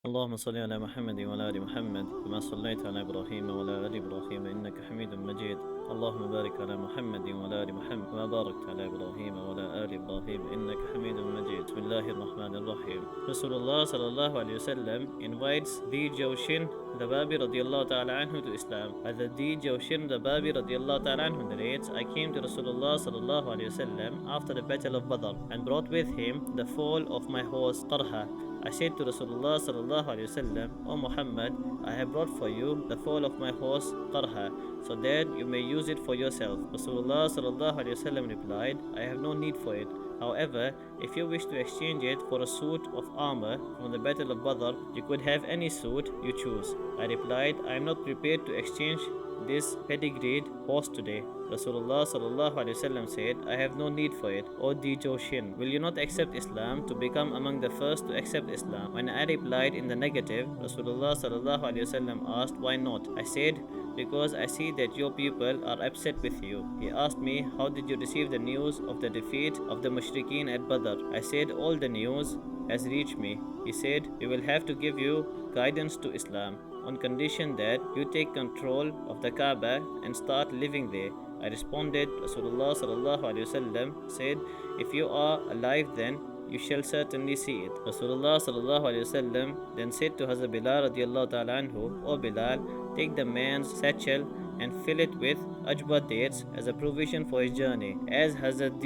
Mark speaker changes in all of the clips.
Speaker 1: اللهم صل على محمد وعلى آل محمد كما صليت على إبراهيم وعلى آل إبراهيم إنك حميد مجيد. اللهم بارك على محمد وعلى آل محمد كما باركت على إبراهيم وعلى آل إبراهيم إنك حميد مجيد. بسم الله الرحمن الرحيم. Rasulullah sallallahu alayhi wasallam invites the Jawshin the Babi radiallahu ta'ala anhu to Islam. As the Jawshin the Babi radiallahu ta'ala anhu narrates, I came to Rasulullah sallallahu alayhi wasallam after the battle of Badr and brought with him the foal of my horse Qarha. I said to Rasulullah sallallahu alayhi wasallam, O Muhammad, I have brought for you the foal of my horse Qarha, so that you may use it for yourself. Rasulullah sallallahu alayhi wasallam replied, I have no need for it. However, if you wish to exchange it for a suit of armor from the battle of Badr, you could have any suit you choose. I replied, I am not prepared to exchange this pedigreed horse today. Rasulullah sallallahu alaihi wasallam said, I have no need for it. O Jawshin, will you not accept Islam to become among the first to accept Islam? When I replied in the negative, Rasulullah sallallahu alaihi wasallam asked, why not? I said, because I see that your people are upset with you. He asked me, how did you receive the news of the defeat of the mushrikeen at Badr? I said, all the news has reached me. He said, we will have to give you guidance to Islam on condition that you take control of the Kaaba and start living there. I responded, Rasulullah sallallahu alaihi wasallam said, if you are alive then you shall certainly see it. Rasulullah sallallahu alaihi wasallam then said to Hazrat Bilal radiallahu ta'ala anhu, O Bilal, take the man's satchel and fill it with ajwa dates as a provision for his journey. As Hazrat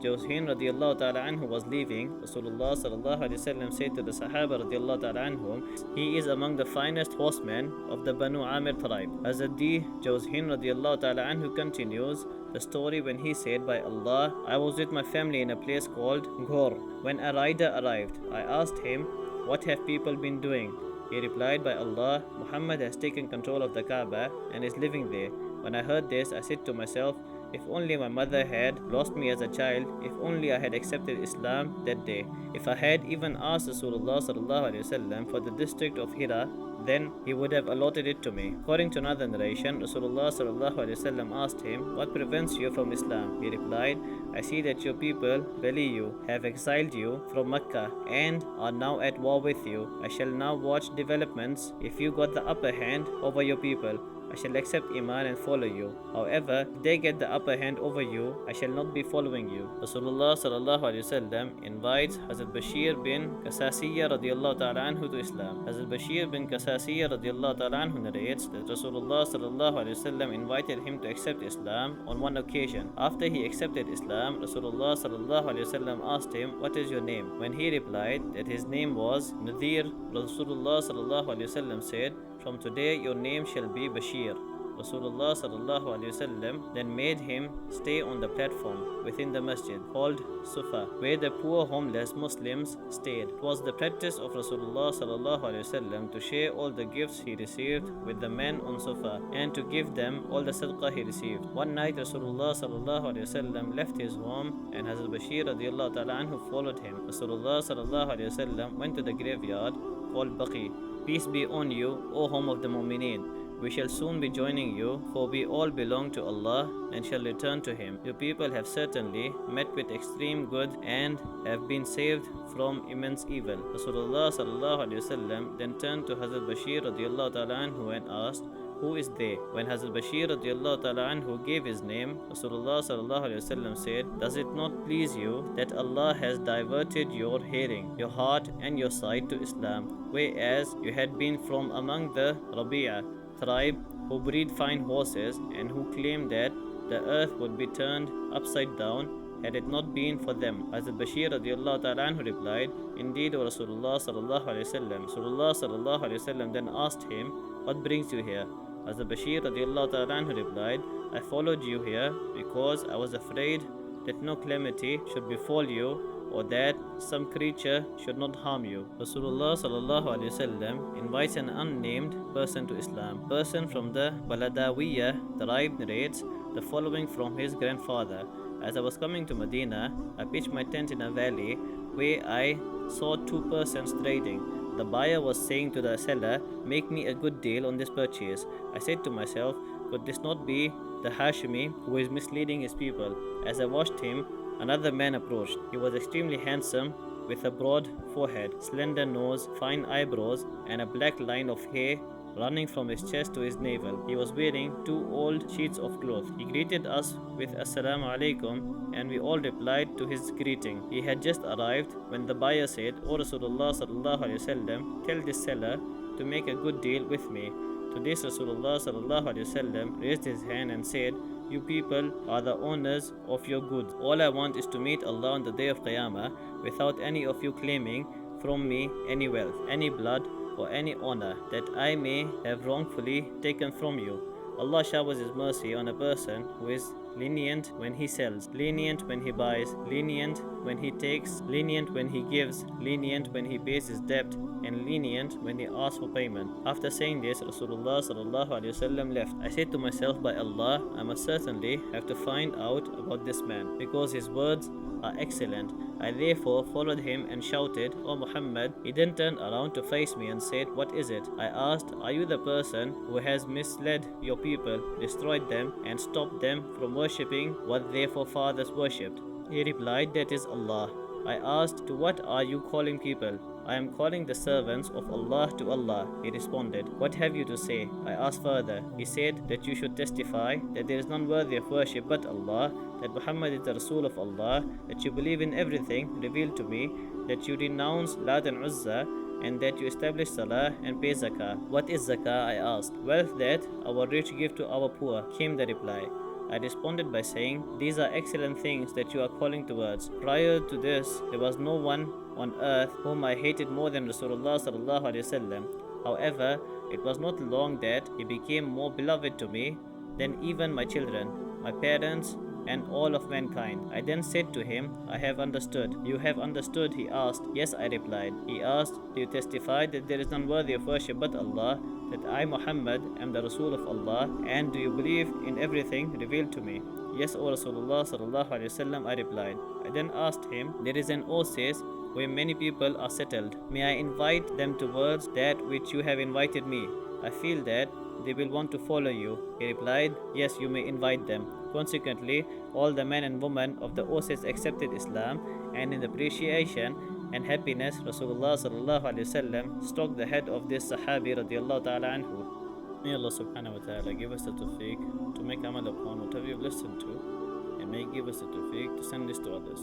Speaker 1: Jawshin radiallahu ta'ala anhu was leaving, Rasulullah sallallahu alaihi wasallam said to the Sahaba radiallahu ta'ala anhum, he is among the finest horsemen of the Banu Amir tribe. Hazrat Jawshin radiallahu ta'ala anhu continues the story when he said, by Allah, I was with my family in a place called Ghor. When a rider arrived, I asked him, what have people been doing? He replied, by Allah, Muhammad has taken control of the Kaaba and is living there. When I heard this, I said to myself, if only my mother had lost me as a child, if only I had accepted Islam that day. If I had even asked Rasulullah sallallahu alaihi wasallam for the district of Hira, then he would have allotted it to me. According to another narration, Rasulullah sallallahu alaihi wasallam asked him, what prevents you from Islam? He replied, I see that your people belly you, have exiled you from Mecca and are now at war with you. I shall now watch developments. If you got the upper hand over your people, I shall accept Iman and follow you. However, if they get the upper hand over you, I shall not be following you. Rasulullah sallallahu alaihi wasallam invites Hazrat Bashir bin Kasasiyya radiallahu ta'ala anhu to Islam. Hazrat Bashir bin Kasasiyya radiallahu ta'ala anhu narrates that Rasulullah sallallahu alaihi wasallam invited him to accept Islam on one occasion. After he accepted Islam, Rasulullah sallallahu alaihi wasallam asked him, what is your name? When he replied that his name was Nadir, Rasulullah sallallahu alaihi wasallam said, from today your name shall be Bashir. Rasulullah sallallahu alaihi wasallam then made him stay on the platform within the masjid called Sufa, where the poor homeless Muslims stayed. It was the practice of Rasulullah sallallahu alaihi wasallam to share all the gifts he received with the men on Sufa and to give them all the sadaqah he received. One night Rasulullah sallallahu alaihi wasallam left his home and Hazrat Bashir radiallahu ta'ala anhu followed him. Rasulullah sallallahu alaihi wasallam went to the graveyard called Baqi. Peace be on you, O home of the Mu'mineen. We shall soon be joining you, for we all belong to Allah and shall return to Him. Your people have certainly met with extreme good and have been saved from immense evil. Rasulullah sallallahu alaihi wasallam then turned to Hazrat Bashir radiallahu ta'ala anhu and asked, who is they? When Hazrat Bashir radiallahu ta'ala anhu gave his name, Rasulullah sallallahu alaihi wasallam said, does it not please you that Allah has diverted your hearing, your heart and your sight to Islam, whereas you had been from among the Rabi'a tribe who breed fine horses and who claim that the earth would be turned upside down had it not been for them? Hazrat Bashir radiallahu ta'ala anhu replied, indeed, O Rasulullah sallallahu alaihi wasallam. Rasulullah sallallahu alaihi wasallam then asked him, what brings you here? Hazrat Bashir radiallahu ta'ala anhu replied, I followed you here because I was afraid that no calamity should befall you or that some creature should not harm you. Rasulullah sallallahu alaihi wasallam invites an unnamed person to Islam. Person from the Baladawiyya tribe narrates the following from his grandfather. As I was coming to Medina, I pitched my tent in a valley where I saw two persons trading. The buyer was saying to the seller, make me a good deal on this purchase. I said to myself, could this not be the Hashimi who is misleading his people? As I watched him, another man approached. He was extremely handsome with a broad forehead, slender nose, fine eyebrows, and a black line of hair running from his chest to his navel. He was wearing 2 old sheets of cloth. He greeted us with Assalamu alaikum, and we all replied to his greeting. He had just arrived when the buyer said, O Rasulullah sallallahu alaihi wasallam, tell this seller to make a good deal with me. To this Rasulullah sallallahu alaihi wasallam raised his hand and said, you people are the owners of your goods. All I want is to meet Allah on the day of Qiyamah without any of you claiming from me any wealth, any blood, or any honor that I may have wrongfully taken from you. Allah showers His mercy on a person who is lenient when he sells, lenient when he buys, lenient when he takes, lenient when he gives, lenient when he pays his debt, and lenient when he asks for payment. After saying this, Rasulullah sallallahu alaihi wasallam left. I said to myself, by Allah, I must certainly have to find out about this man, because his words are excellent. I therefore followed him and shouted, O Muhammad. He then turned around to face me and said, what is it? I asked, are you the person who has misled your people, destroyed them, and stopped them from worshipping what their forefathers worshipped? He replied, that is Allah. I asked, to what are you calling people? I am calling the servants of Allah to Allah. He responded, what have you to say? I asked further. He said that you should testify that there is none worthy of worship but Allah, that Muhammad is the Rasul of Allah, that you believe in everything revealed to me, that you renounce Lat and Uzza, and that you establish Salah and pay Zakah. What is Zakah? I asked. Wealth that our rich give to our poor, came the reply. I responded by saying, these are excellent things that you are calling towards. Prior to this, there was no one on earth whom I hated more than Rasulullah sallallahu alaihi wasallam. However, it was not long that he became more beloved to me than even my children, my parents, and all of mankind. I then said to him, I have understood. You have understood? He asked. Yes, I replied. He asked, do you testify that there is none worthy of worship but Allah, that I, Muhammad, am the Rasul of Allah, and do you believe in everything revealed to me? Yes, O Rasulullah sallallahu alaihi wasallam, I replied. I then asked him, there is an oasis where many people are settled. May I invite them towards that which you have invited me? I feel that they will want to follow you. He replied, yes, you may invite them. Consequently, all the men and women of the oasis accepted Islam, and in appreciation and happiness, Rasulullah sallallahu alaihi wasallam stroked the head of this Sahabi radiallahu ta'ala anhu. May Allah subhanahu wa ta'ala give us the tawfiq to make amal upon whatever you've listened to, and may give us the tawfiq to send this to others.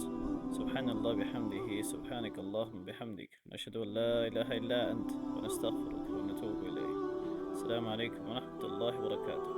Speaker 1: Subhanallah bihamdihi, subhanak Allahumma bihamdik, nashhadu an la ilaha illa ant, wa nastaghfiruka wa natubu ilayh. Assalamu alaikum wa rahmatullahi wa barakatuh.